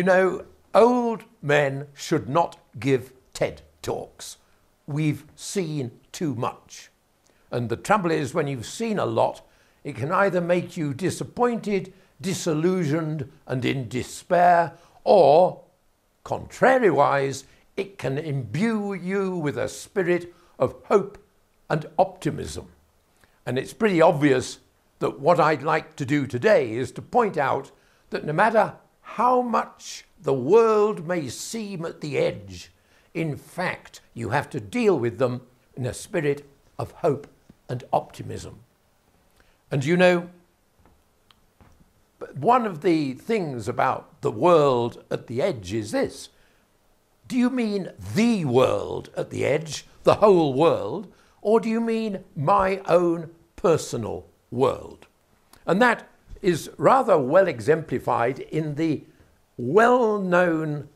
know, old men should not give TED talks. We've seen too much. And the trouble is, when you've seen a lot, it can either make you disappointed, disillusioned, and in despair, or, contrariwise, it can imbue you with a spirit of hope and optimism. And it's pretty obvious that what I'd like to do today is to point out that no matter how much the world may seem at the edge, in fact, you have to deal with them in a spirit of hope and optimism. And you know, one of the things about the world at the edge is this. Do you mean the world at the edge, the whole world, or do you mean my own personal world? And that is rather well exemplified in the well-known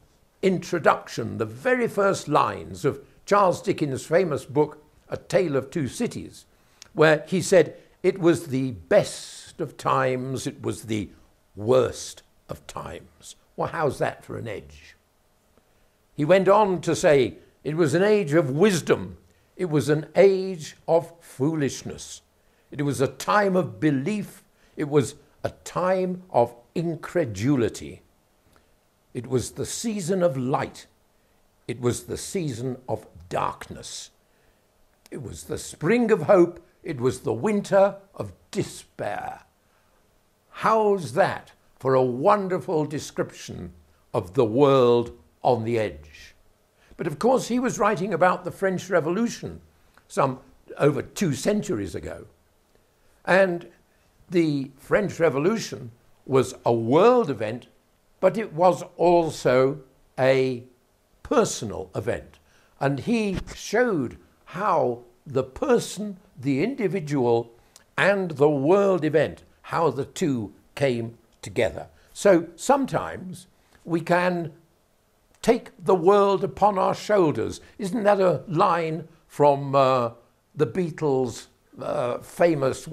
introduction, the very first lines of Charles Dickens' famous book, A Tale of Two Cities, where he said, "It was the best of times, it was the worst of times." Well, how's that for an edge? He went on to say, "It was an age of wisdom, it was an age of foolishness. It was a time of belief, it was a time of incredulity. It was the season of light, it was the season of darkness. It was the spring of hope, it was the winter of despair." How's that for a wonderful description of the world on the edge? But of course, he was writing about the French Revolution some over 2 centuries ago. And the French Revolution was a world event, but it was also a personal event. And he showed how the person, the individual, and the world event, how the two came together. So sometimes we can take the world upon our shoulders. Isn't that a line from the Beatles' famous,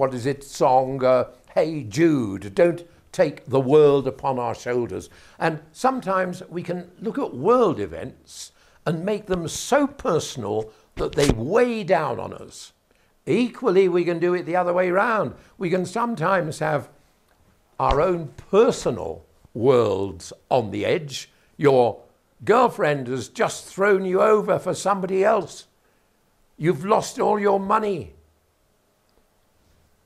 song, Hey Jude, don't take the world upon our shoulders. And sometimes we can look at world events and make them so personal that they weigh down on us. Equally, we can do it the other way around. We can sometimes have our own personal worlds on the edge. Your girlfriend has just thrown you over for somebody else. You've lost all your money.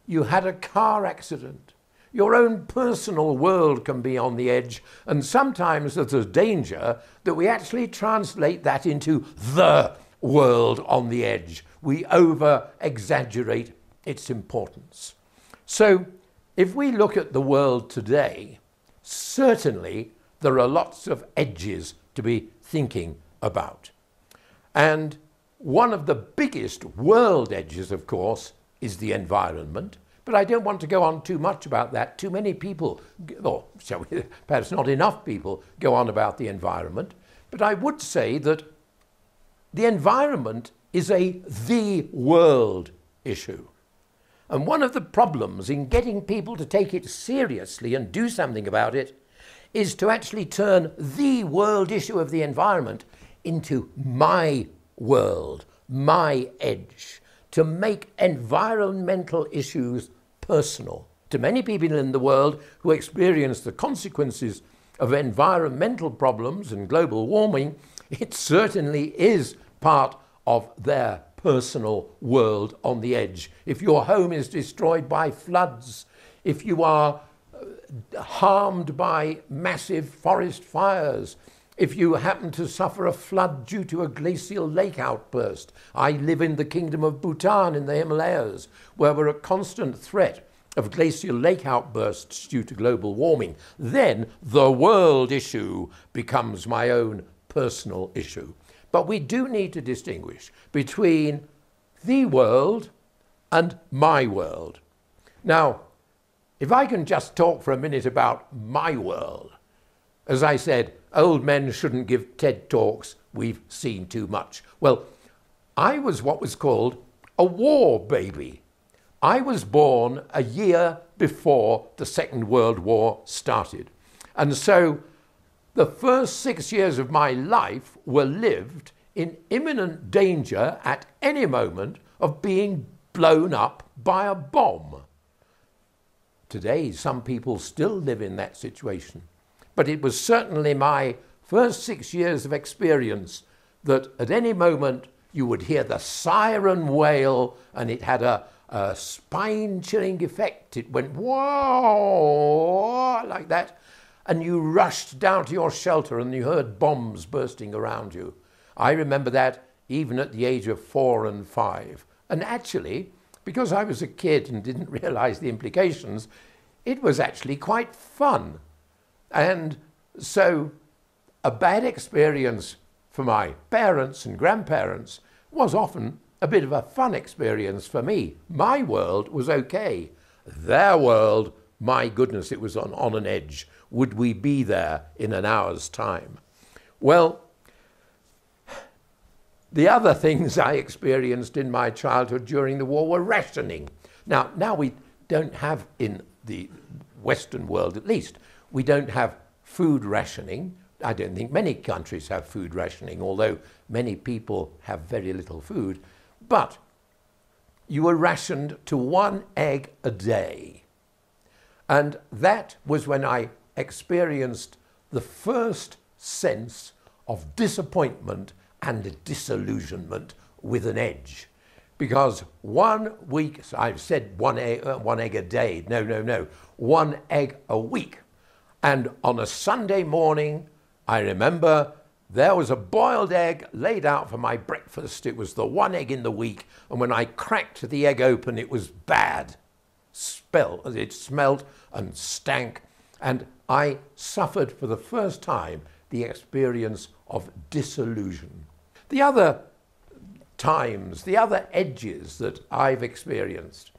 You had a car accident. Your own personal world can be on the edge, and sometimes there's a danger that we actually translate that into the world on the edge. We over-exaggerate its importance. So if we look at the world today, certainly there are lots of edges to be thinking about. And one of the biggest world edges, of course, is the environment. But I don't want to go on too much about that. Too many people, or shall we, perhaps not enough people, go on about the environment. But I would say that the environment is the world issue. And one of the problems in getting people to take it seriously and do something about it is to actually turn the world issue of the environment into my world, my edge, to make environmental issues personal. To many people in the world who experience the consequences of environmental problems and global warming, it certainly is part of their personal world on the edge. If your home is destroyed by floods, if you are harmed by massive forest fires, if you happen to suffer a flood due to a glacial lake outburst. I live in the kingdom of Bhutan in the Himalayas, where we're at constant threat of glacial lake outbursts due to global warming. Then the world issue becomes my own personal issue. But we do need to distinguish between the world and my world. Now, if I can just talk for a minute about my world. As I said, old men shouldn't give TED talks. We've seen too much. Well, I was what was called a war baby. I was born a year before the Second World War started. And so The first 6 years of my life were lived in imminent danger at any moment of being blown up by a bomb. Today, some people still live in that situation. But it was certainly my first 6 years of experience that at any moment you would hear the siren wail, and it had a spine-chilling effect. It went whoa, like that, and you rushed down to your shelter and you heard bombs bursting around you. I remember that even at the age of 4 and 5. And actually, because I was a kid and didn't realize the implications, it was actually quite fun. And so a bad experience for my parents and grandparents was often a bit of a fun experience for me. My world was okay. Their world, my goodness, it was on an edge. Would we be there in an hour's time? Well, the other things I experienced in my childhood during the war were rationing. Now we don't have, in the Western world at least, we don't have food rationing. I don't think many countries have food rationing, although many people have very little food. But you were rationed to 1 egg a day. And that was when I experienced the first sense of disappointment and disillusionment with an edge. Because 1 week, I've said one egg a day, no, 1 egg a week. And on a Sunday morning, I remember there was a boiled egg laid out for my breakfast. It was the 1 egg in the week, and when I cracked the egg open, it was bad. It smelled and stank, and I suffered for the first time the experience of disillusion. The other times, the other edges that I've experienced,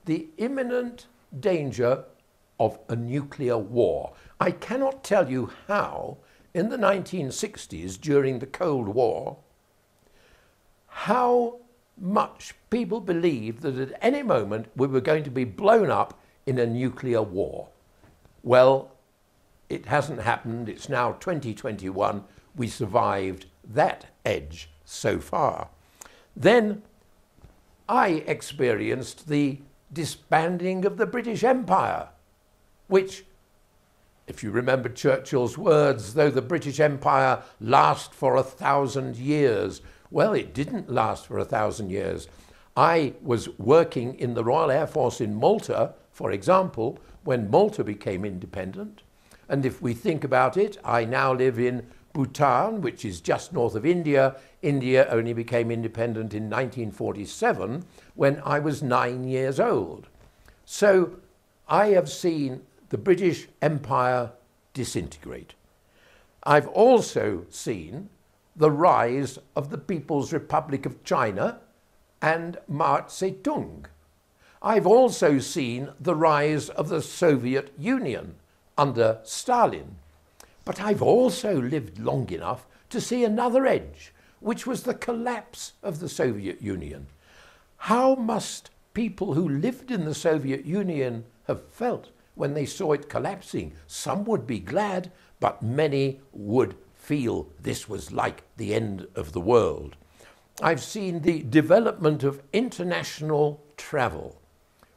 the imminent danger of a nuclear war. I cannot tell you how, in the 1960s, during the Cold War, how much people believed that at any moment we were going to be blown up in a nuclear war. Well, it hasn't happened. It's now 2021. We survived that edge so far. Then I experienced the disbanding of the British Empire, which, if you remember Churchill's words, though the British Empire last for 1,000 years, well, it didn't last for 1,000 years. I was working in the Royal Air Force in Malta, for example, when Malta became independent. And if we think about it, I now live in Bhutan, which is just north of India. India only became independent in 1947 when I was 9 years old. So I have seen the British Empire disintegrate. I've also seen the rise of the People's Republic of China and Mao Zedong. I've also seen the rise of the Soviet Union under Stalin. But I've also lived long enough to see another edge, which was the collapse of the Soviet Union. How must people who lived in the Soviet Union have felt when they saw it collapsing? Some would be glad, but many would feel this was like the end of the world. I've seen the development of international travel.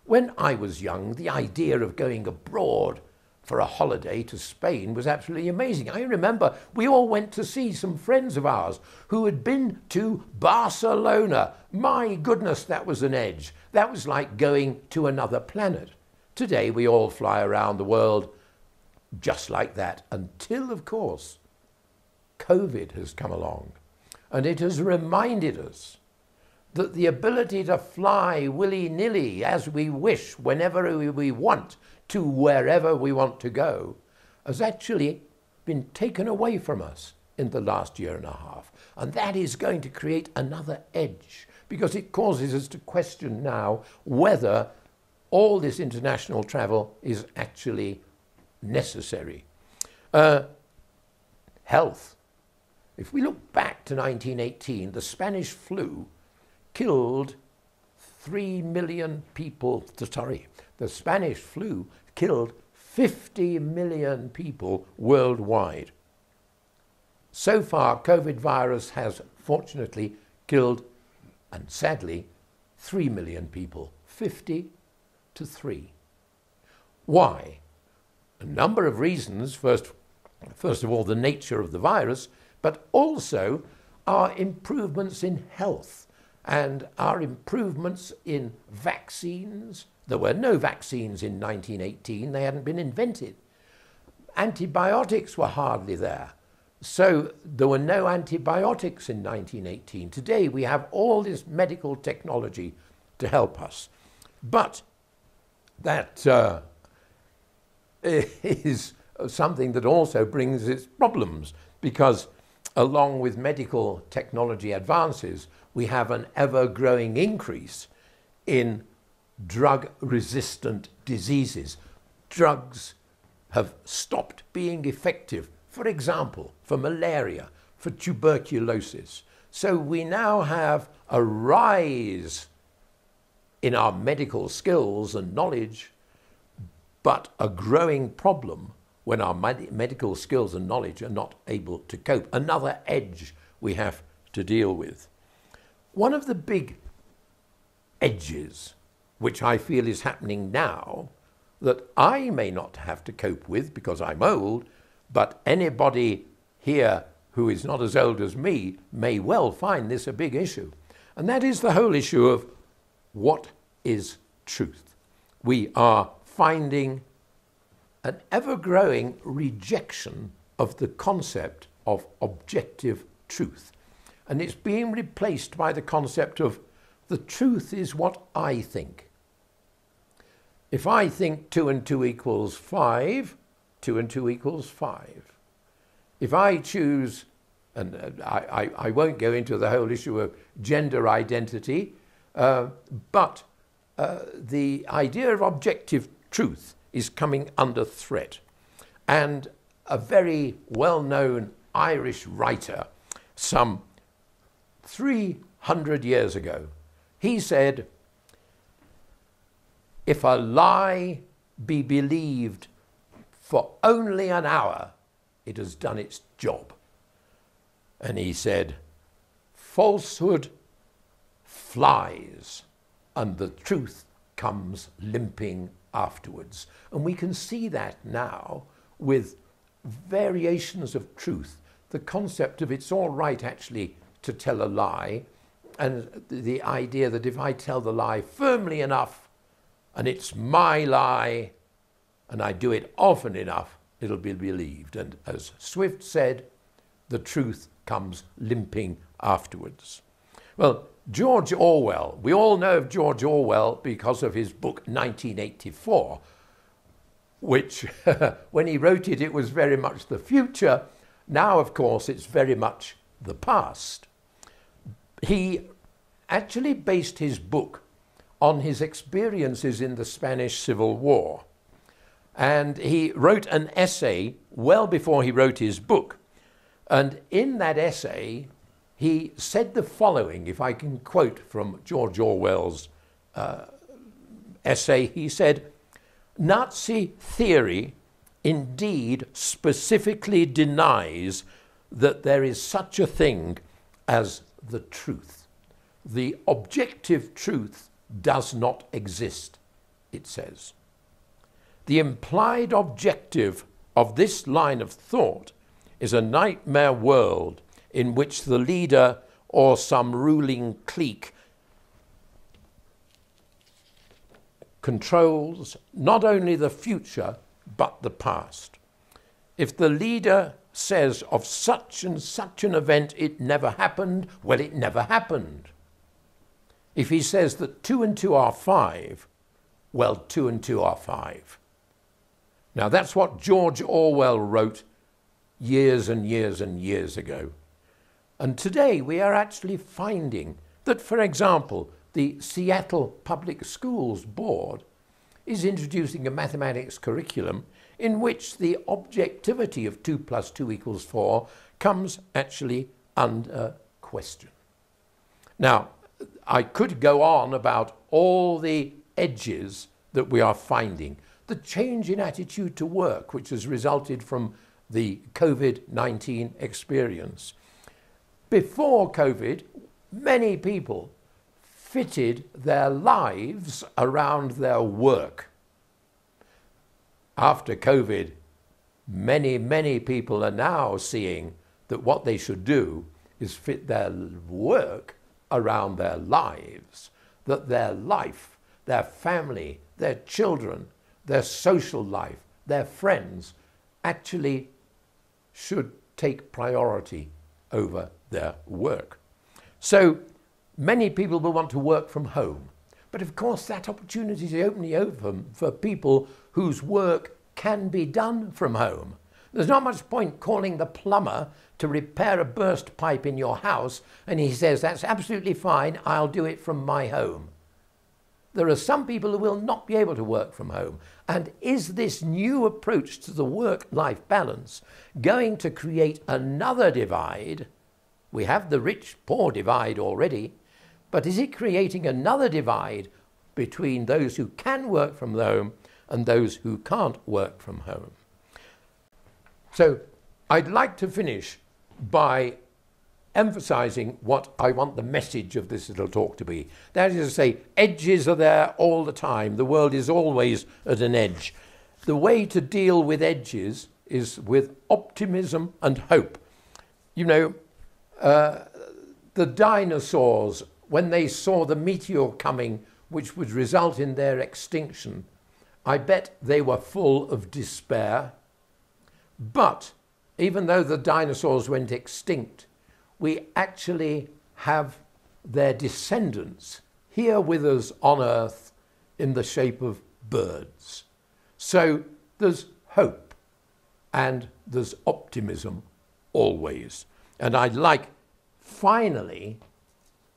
When I was young, the idea of going abroad for a holiday to Spain was absolutely amazing. I remember we all went to see some friends of ours who had been to Barcelona. My goodness, that was an edge. That was like going to another planet. Today we all fly around the world just like that, until, of course, COVID has come along. And it has reminded us that the ability to fly willy-nilly as we wish, whenever we want, to wherever we want to go, has actually been taken away from us in the last year and a half. And that is going to create another edge, because it causes us to question now whether all this international travel is actually necessary. Health. If we look back to 1918, the Spanish flu killed 3 million people. The Spanish flu killed 50 million people worldwide. So far, COVID virus has fortunately killed, and sadly, 3 million people. 50 to 3. Why? A number of reasons. First of all, the nature of the virus, but also our improvements in health and our improvements in vaccines. There were no vaccines in 1918. They hadn't been invented. Antibiotics were hardly there. So there were no antibiotics in 1918. Today we have all this medical technology to help us. But that is something that also brings its problems, because along with medical technology advances, we have an ever-growing increase in drug-resistant diseases. Drugs have stopped being effective, for example, for malaria, for tuberculosis. So we now have a rise in our medical skills and knowledge, but a growing problem when our medical skills and knowledge are not able to cope. Another edge we have to deal with. One of the big edges which I feel is happening now, that I may not have to cope with because I'm old, but anybody here who is not as old as me may well find this a big issue. And that is the whole issue of what is truth. We are finding an ever-growing rejection of the concept of objective truth. And it's being replaced by the concept of the truth is what I think. If I think 2 and 2 equals 5, 2 and 2 equals 5. If I choose, and I won't go into the whole issue of gender identity, but the idea of objective truth is coming under threat. And a very well-known Irish writer, some 300 years ago, he said, "If a lie be believed for only an hour, it has done its job." And he said, "Falsehood flies and the truth comes limping afterwards." And we can see that now with variations of truth. The concept of it's all right actually to tell a lie, and the idea that if I tell the lie firmly enough and it's my lie and I do it often enough, it'll be believed. And as Swift said, the truth comes limping afterwards. Well, George Orwell, we all know of George Orwell because of his book 1984, which when he wrote it, it was very much the future. Now, of course, it's very much the past. He actually based his book on his experiences in the Spanish Civil War. And he wrote an essay well before he wrote his book. And in that essay, he said the following, if I can quote from George Orwell's essay. He said, "Nazi theory indeed specifically denies that there is such a thing as the truth. The objective truth does not exist," it says. "The implied objective of this line of thought is a nightmare world in which the leader or some ruling clique controls not only the future but the past. If the leader says of such and such an event it never happened, well, it never happened. If he says that 2 and 2 are 5, well, 2 and 2 are 5. Now that's what George Orwell wrote years and years and years ago. And today we are actually finding that, for example, the Seattle Public Schools Board is introducing a mathematics curriculum in which the objectivity of 2 plus 2 equals 4 comes actually under question. Now, I could go on about all the edges that we are finding. the change in attitude to work, which has resulted from the COVID-19 experience. Before COVID, many people fitted their lives around their work. After COVID, many people are now seeing that what they should do is fit their work around their lives, that their life, their family, their children, their social life, their friends actually should take priority over their work. So many people will want to work from home, but of course that opportunity is only open for people whose work can be done from home. There's not much point calling the plumber to repair a burst pipe in your house and he says, that's absolutely fine, I'll do it from my home. There are some people who will not be able to work from home. And is this new approach to the work-life balance going to create another divide? We have the rich-poor divide already, but is it creating another divide between those who can work from home and those who can't work from home? So I'd like to finish by emphasizing what I want the message of this little talk to be. That is to say, edges are there all the time. The world is always at an edge. The way to deal with edges is with optimism and hope. You know, the dinosaurs, when they saw the meteor coming, which would result in their extinction, I bet they were full of despair. But even though the dinosaurs went extinct, we actually have their descendants here with us on Earth in the shape of birds. So there's hope and there's optimism always. And I'd like, finally,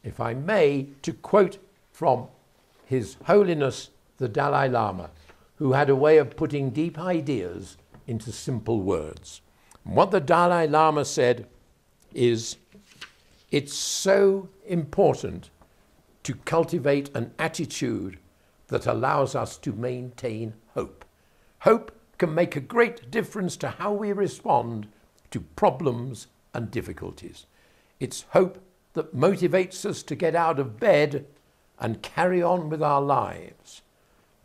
if I may, to quote from His Holiness the Dalai Lama, who had a way of putting deep ideas into simple words. And what the Dalai Lama said is, it's so important to cultivate an attitude that allows us to maintain hope. Hope can make a great difference to how we respond to problems and difficulties. It's hope that motivates us to get out of bed and carry on with our lives.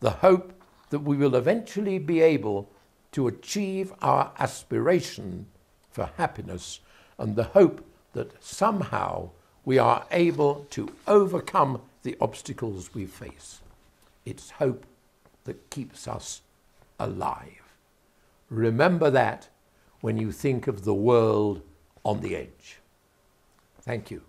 The hope that we will eventually be able to achieve our aspiration for happiness, and the hope that somehow we are able to overcome the obstacles we face. It's hope that keeps us alive. Remember that when you think of the world on the edge. Thank you.